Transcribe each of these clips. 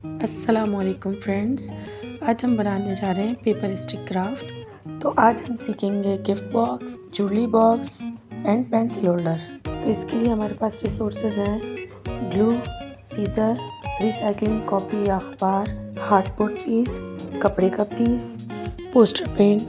अस्सलामुअलैकुम फ्रेंड्स, आज हम बनाने जा रहे हैं पेपर स्टिक क्राफ्ट। तो आज हम सीखेंगे gift box, jewellery box and pencil holder. तो इसके लिए हमारे पास रिसोर्सेज हैं ग्लू, सीजर, रिसाइकलिंग कॉपी या अखबार, हार्डबोर्ड पीस, कपड़े का पीस, पोस्टर पेंट,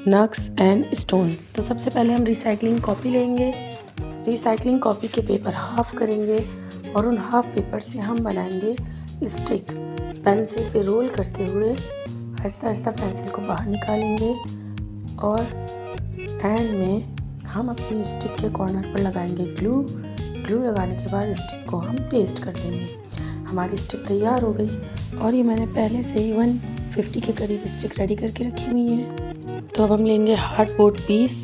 नक्स एंड स्टोन्स। तो सबसे पहले हम रिसाइकलिंग कॉपी लेंगे। रिसाइकलिंग कॉपी के पेपर हाफ करेंगे और उन हाफ पेपर से हम बनाएंगे स्टिक। पेंसिल पे रोल करते हुए आहिस्ता आहिस्ता पेंसिल को बाहर निकालेंगे और एंड में हम अपनी स्टिक के कॉर्नर पर लगाएंगे ग्लू। ग्लू लगाने के बाद स्टिक को हम पेस्ट कर देंगे। हमारी स्टिक तैयार हो गई और ये मैंने पहले से ही 150 के करीब स्टिक रेडी करके रखी हुई है। तो अब हम लेंगे हार्डबोर्ड पीस।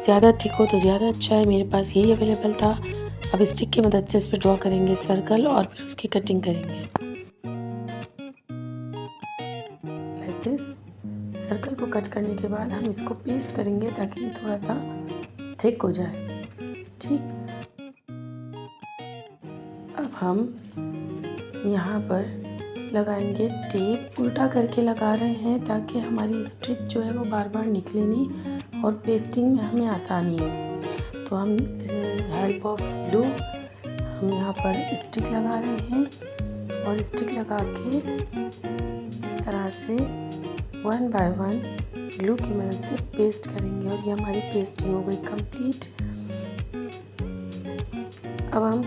ज़्यादा थिक हो तो ज़्यादा अच्छा है, मेरे पास यही अवेलेबल था। अब स्टिक की मदद से इस पर ड्रॉ करेंगे सर्कल और फिर उसकी कटिंग करेंगे लाइक दिस। सर्कल को कट करने के बाद हम इसको पेस्ट करेंगे ताकि ये थोड़ा सा थिक हो जाए। ठीक, अब हम यहाँ पर लगाएंगे टेप। उल्टा करके लगा रहे हैं ताकि हमारी स्ट्रिप जो है वो बार बार निकले नहीं और पेस्टिंग में हमें आसानी हो। तो हम हेल्प ऑफ ग्लू हम यहाँ पर स्टिक लगा रहे हैं और स्टिक लगा के इस तरह से 1 बाय 1 ग्लू की मदद से पेस्ट करेंगे और ये हमारी पेस्टिंग हो गई कंप्लीट। अब हम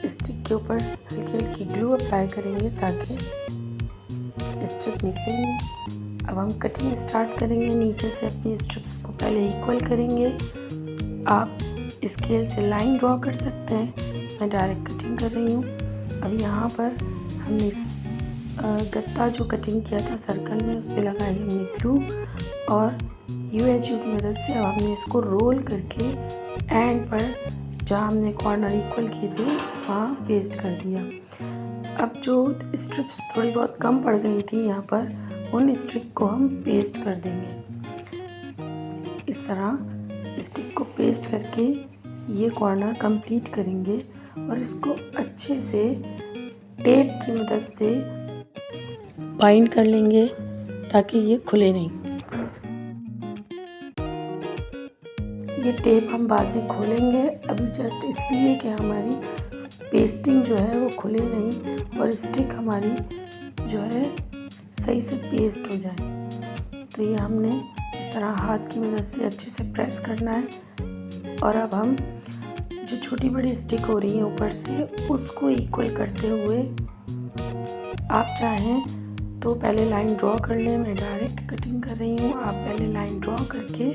स्टिक के ऊपर हल्की हल्की ग्लू अप्लाई करेंगे ताकि स्ट्रिप निकले नहीं। अब हम कटिंग स्टार्ट करेंगे। नीचे से अपनी स्ट्रिप्स को पहले इक्वल करेंगे। आप स्केल से लाइन ड्रॉ कर सकते हैं, मैं डायरेक्ट कटिंग कर रही हूँ। अब यहाँ पर हमने इस गत्ता जो कटिंग किया था सर्कल में उस पर लगाई हमने ग्लू और UHU की मदद से अब हमने इसको रोल करके एंड पर जहाँ हमने कॉर्नर इक्वल किए थे वहाँ पेस्ट कर दिया। अब जो स्ट्रिप्स थोड़ी बहुत कम पड़ गई थी यहाँ पर, उन स्ट्रिप को हम पेस्ट कर देंगे। इस तरह स्टिक को पेस्ट करके ये कॉर्नर कंप्लीट करेंगे और इसको अच्छे से टेप की मदद से बाइंड कर लेंगे ताकि ये खुले नहीं। ये टेप हम बाद में खोलेंगे, अभी जस्ट इसलिए कि हमारी पेस्टिंग जो है वो खुले नहीं और स्टिक हमारी जो है सही से पेस्ट हो जाए। तो ये हमने इस तरह हाथ की मदद से अच्छे से प्रेस करना है और अब हम जो छोटी बड़ी स्टिक हो रही है ऊपर से उसको इक्वल करते हुए आप चाहें तो पहले लाइन ड्रॉ कर लें। मैं डायरेक्ट कटिंग कर रही हूँ, आप पहले लाइन ड्रॉ करके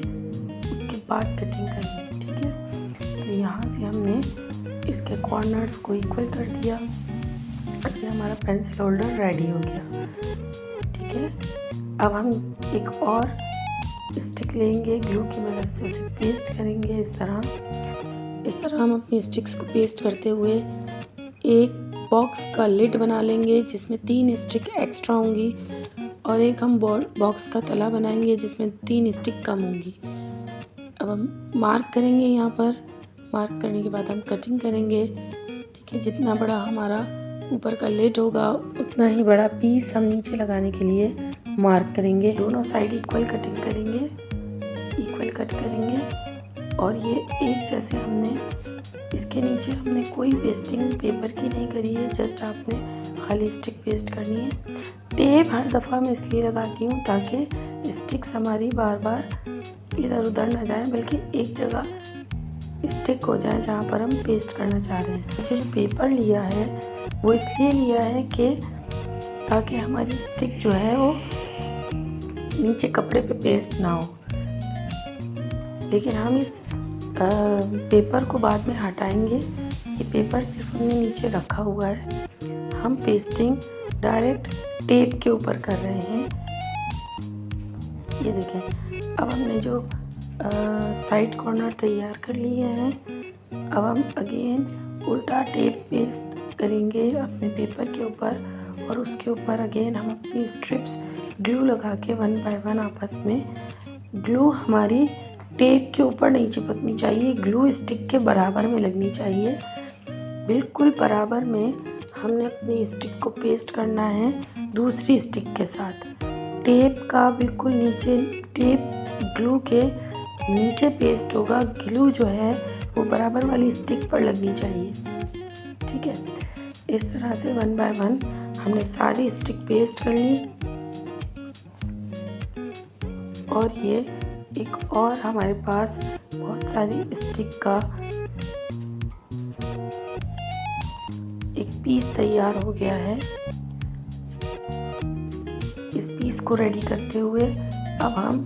उसके बाद कटिंग कर लें। ठीक है, तो यहाँ से हमने इसके कॉर्नर्स को इक्वल कर दिया। अब ये हमारा पेंसिल होल्डर रेडी हो गया। ठीक है, अब हम एक और स्टिक लेंगे, ग्लू की मदद से उसे पेस्ट करेंगे। इस तरह हम अपनी स्टिक्स को पेस्ट करते हुए एक बॉक्स का लिड बना लेंगे जिसमें 3 स्टिक एक्स्ट्रा होंगी और एक हम बॉक्स का तला बनाएंगे जिसमें 3 स्टिक कम होंगी। अब हम मार्क करेंगे, यहाँ पर मार्क करने के बाद हम कटिंग करेंगे। ठीक है, जितना बड़ा हमारा ऊपर का लिड होगा उतना ही बड़ा पीस हम नीचे लगाने के लिए मार्क करेंगे। दोनों साइड इक्वल कटिंग करेंगे, इक्वल कट करेंगे और ये एक जैसे हमने इसके नीचे हमने कोई पेस्टिंग पेपर की नहीं करी है, जस्ट आपने खाली स्टिक पेस्ट करनी है। टेप हर दफ़ा मैं इसलिए लगाती हूँ ताकि स्टिक्स हमारी बार बार इधर उधर ना जाएं बल्कि एक जगह स्टिक हो जाए जहाँ पर हम पेस्ट करना चाह रहे हैं। मुझे जो पेपर लिया है वो इसलिए लिया है कि ताकि हमारी स्टिक जो है वो नीचे कपड़े पे पेस्ट ना हो, लेकिन हम इस पेपर को बाद में हटाएंगे। ये पेपर सिर्फ हमने नीचे रखा हुआ है, हम पेस्टिंग डायरेक्ट टेप के ऊपर कर रहे हैं। ये देखें, अब हमने जो साइड कॉर्नर तैयार कर लिए हैं, अब हम अगेन उल्टा टेप पेस्ट करेंगे अपने पेपर के ऊपर और उसके ऊपर अगेन हम अपनी स्ट्रिप्स ग्लू लगा के 1 बाय 1 आपस में। ग्लू हमारी टेप के ऊपर नहीं चिपकनी चाहिए, ग्लू स्टिक के बराबर में लगनी चाहिए, बिल्कुल बराबर में हमने अपनी स्टिक को पेस्ट करना है दूसरी स्टिक के साथ। टेप का बिल्कुल नीचे, टेप ग्लू के नीचे पेस्ट होगा। ग्लू जो है वो बराबर वाली स्टिक पर लगनी चाहिए। ठीक है, इस तरह से 1 बाय 1 हमने सारी स्टिक पेस्ट कर ली। और ये एक और हमारे पास बहुत सारी स्टिक का एक पीस तैयार हो गया है। इस पीस को रेडी करते हुए अब हम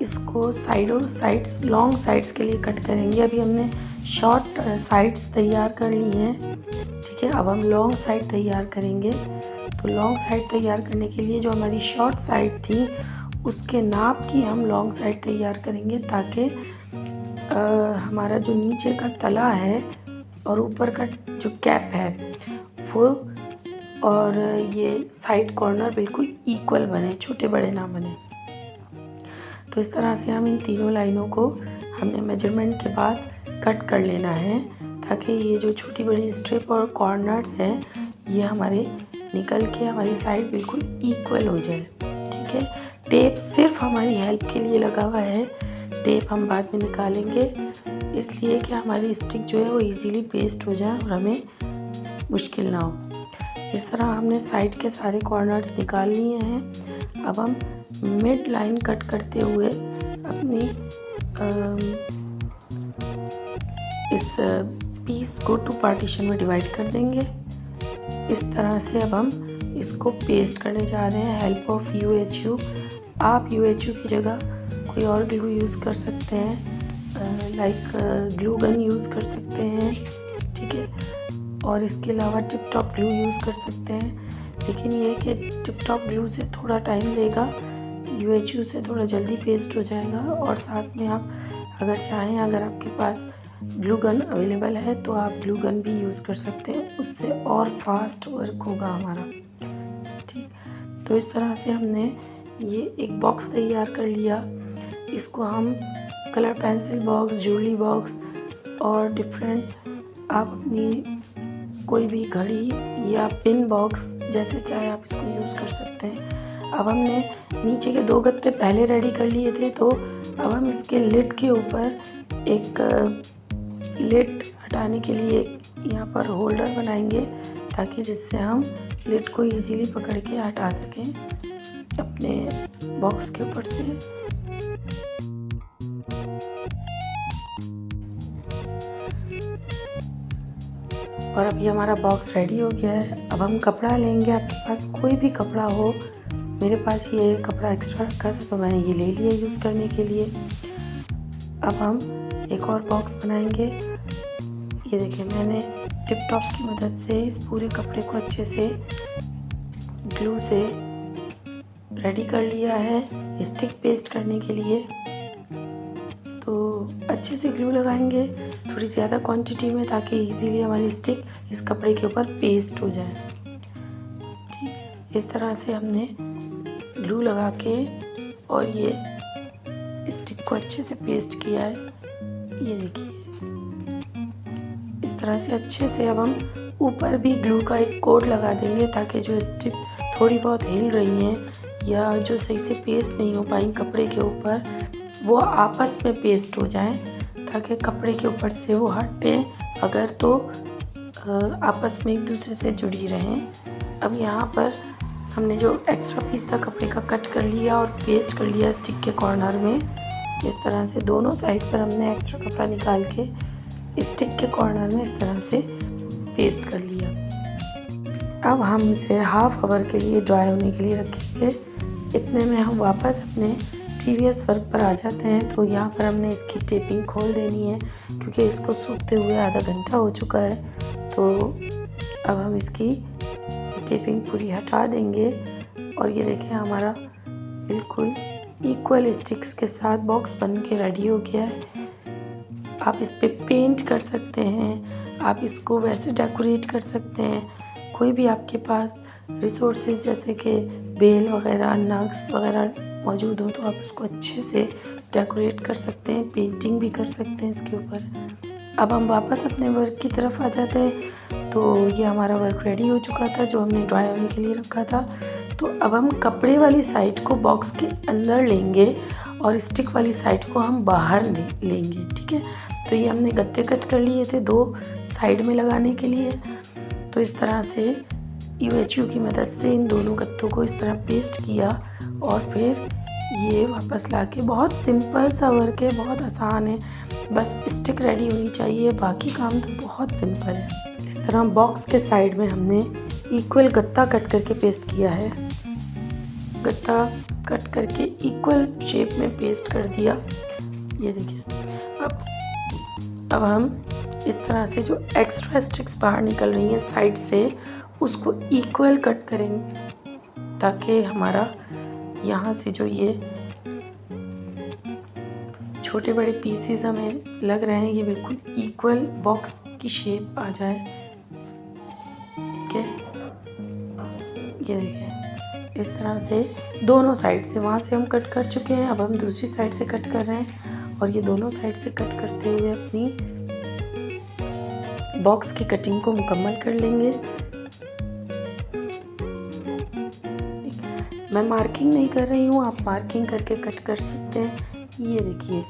इसको साइड्स लॉन्ग साइड्स के लिए कट करेंगे। अभी हमने शॉर्ट साइड्स तैयार कर ली हैं। ठीक है, अब हम लॉन्ग साइड तैयार करेंगे। तो लॉन्ग साइड तैयार करने के लिए जो हमारी शॉर्ट साइड थी उसके नाप की हम लॉन्ग साइड तैयार करेंगे, ताकि हमारा जो नीचे का तला है और ऊपर का जो कैप है वो और ये साइड कॉर्नर बिल्कुल इक्वल बने, छोटे बड़े ना बने। तो इस तरह से हम इन तीनों लाइनों को हमने मेजरमेंट के बाद कट कर लेना है, ताकि ये जो छोटी बड़ी स्ट्रिप और कॉर्नर्स हैं ये हमारे निकल के हमारी साइड बिल्कुल इक्वल हो जाए। ठीक है, टेप सिर्फ हमारी हेल्प के लिए लगा हुआ है। टेप हम बाद में निकालेंगे, इसलिए कि हमारी स्टिक जो है वो इजीली पेस्ट हो जाए और हमें मुश्किल ना हो। इस तरह हमने साइड के सारे कॉर्नर्स निकाल लिए हैं। अब हम मिड लाइन कट करते हुए अपनी इस पीस को 2 पार्टीशन में डिवाइड कर देंगे। इस तरह से अब हम इसको पेस्ट करने जा रहे हैं हेल्प ऑफ UHU। आप UHU की जगह कोई और ग्लू यूज़ कर सकते हैं, लाइक ग्लू गन यूज़ कर सकते हैं। ठीक है, और इसके अलावा टिप टॉप ग्लू यूज़ कर सकते हैं। लेकिन ये कि टिप टॉप ग्लू से थोड़ा टाइम लेगा, UHU से थोड़ा जल्दी पेस्ट हो जाएगा। और साथ में आप अगर चाहें, अगर आपके पास ग्लू गन अवेलेबल है तो आप ग्लू गन भी यूज़ कर सकते हैं, उससे और फास्ट वर्क होगा हमारा। ठीक, तो इस तरह से हमने ये एक बॉक्स तैयार कर लिया। इसको हम colour pencil box, jewellery box और डिफरेंट आप अपनी कोई भी घड़ी या पिन बॉक्स जैसे चाहे आप इसको यूज़ कर सकते हैं। अब हमने नीचे के 2 गत्ते पहले रेडी कर लिए थे, तो अब हम इसके लिड के ऊपर एक लिड हटाने के लिए यहाँ पर होल्डर बनाएंगे, ताकि जिससे हम लिड को इजीली पकड़ के हटा सकें अपने बॉक्स के ऊपर से। और अभी हमारा बॉक्स रेडी हो गया है। अब हम कपड़ा लेंगे, आपके पास कोई भी कपड़ा हो। मेरे पास ये कपड़ा एक्स्ट्रा रखा था तो मैंने ये ले लिया यूज़ करने के लिए। अब हम एक और बॉक्स बनाएंगे। ये देखिए, मैंने टिप टॉप की मदद से इस पूरे कपड़े को अच्छे से ग्लू से रेडी कर लिया है स्टिक पेस्ट करने के लिए। तो अच्छे से ग्लू लगाएंगे थोड़ी ज़्यादा क्वांटिटी में, ताकि इजीली हमारी स्टिक इस कपड़े के ऊपर पेस्ट हो जाए। ठीक, इस तरह से हमने ग्लू लगा के और ये स्टिक को अच्छे से पेस्ट किया है। ये देखिए, इस तरह से अच्छे से अब हम ऊपर भी ग्लू का एक कोट लगा देंगे, ताकि जो स्टिक थोड़ी बहुत हिल रही हैं या जो सही से पेस्ट नहीं हो पाई कपड़े के ऊपर, वो आपस में पेस्ट हो जाएं, ताकि कपड़े के ऊपर से वो हटें अगर तो आपस में एक दूसरे से जुड़ी रहें। अब यहाँ पर हमने जो एक्स्ट्रा पीस था कपड़े का कट कर लिया और पेस्ट कर लिया स्टिक के कॉर्नर में। इस तरह से दोनों साइड पर हमने एक्स्ट्रा कपड़ा निकाल के स्टिक के कॉर्नर में इस तरह से पेस्ट कर लिया। अब हम इसे हाफ आवर के लिए ड्राई होने के लिए रखेंगे। इतने में हम वापस अपने प्रीवियस वर्क पर आ जाते हैं। तो यहाँ पर हमने इसकी टेपिंग खोल देनी है, क्योंकि इसको सूखते हुए आधा घंटा हो चुका है। तो अब हम इसकी टेपिंग पूरी हटा देंगे। और ये देखें, हमारा बिल्कुल इक्वल स्टिक्स के साथ बॉक्स बन के रेडी हो गया है। आप इस पे पेंट कर सकते हैं, आप इसको वैसे डेकोरेट कर सकते हैं। कोई भी आपके पास रिसोर्सेज जैसे कि बेल वगैरह, नग्स वगैरह मौजूद हो तो आप उसको अच्छे से डेकोरेट कर सकते हैं, पेंटिंग भी कर सकते हैं इसके ऊपर। अब हम वापस अपने वर्क की तरफ आ जाते हैं। तो ये हमारा वर्क रेडी हो चुका था जो हमने ड्राई होने के लिए रखा था। तो अब हम कपड़े वाली साइड को बॉक्स के अंदर लेंगे और स्टिक वाली साइड को हम बाहर लेंगे, ठीक है। तो ये हमने गत्ते कट कर लिए थे 2 साइड में लगाने के लिए। तो इस तरह से UHU की मदद से इन दोनों गत्तों को इस तरह पेस्ट किया और फिर ये वापस लाके, बहुत सिंपल सा वर्क है, बहुत आसान है, बस स्टिक रेडी होनी चाहिए, बाकी काम तो बहुत सिंपल है। इस तरह बॉक्स के साइड में हमने इक्वल गत्ता कट करके पेस्ट किया है। गत्ता कट करके इक्वल शेप में पेस्ट कर दिया, ये देखिए। अब हम इस तरह से जो एक्स्ट्रा स्टिक्स बाहर निकल रही हैं साइड से, उसको इक्वल कट करेंगे ताकि हमारा यहाँ से जो ये छोटे बड़े पीसेस हमें लग रहे हैं, ये बिल्कुल इक्वल बॉक्स की शेप आ जाए, ठीक है। ये देखिए, इस तरह से दोनों साइड से, वहाँ से हम कट कर चुके हैं, अब हम दूसरी साइड से कट कर रहे हैं और ये दोनों साइड से कट करते हुए अपनी बॉक्स की कटिंग को मुकम्मल कर लेंगे। मैं मार्किंग नहीं कर रही हूँ, आप मार्किंग करके कट कर सकते हैं। ये देखिए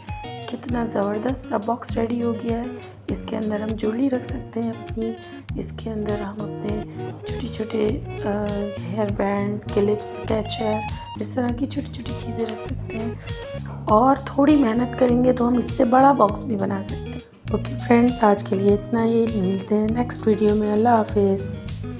कितना ज़बरदस्त सा बॉक्स रेडी हो गया है। इसके अंदर हम ज्वेलरी रख सकते हैं अपनी, इसके अंदर हम अपने छोटे छोटे हेयर बैंड, क्लिप्स, कैचर, इस तरह की छोटी छोटी चीज़ें रख सकते हैं। और थोड़ी मेहनत करेंगे तो हम इससे बड़ा बॉक्स भी बना सकते हैं। ओके फ्रेंड्स, आज के लिए इतना ही, मिलते हैं नेक्स्ट वीडियो में। अल्लाह हाफिज़।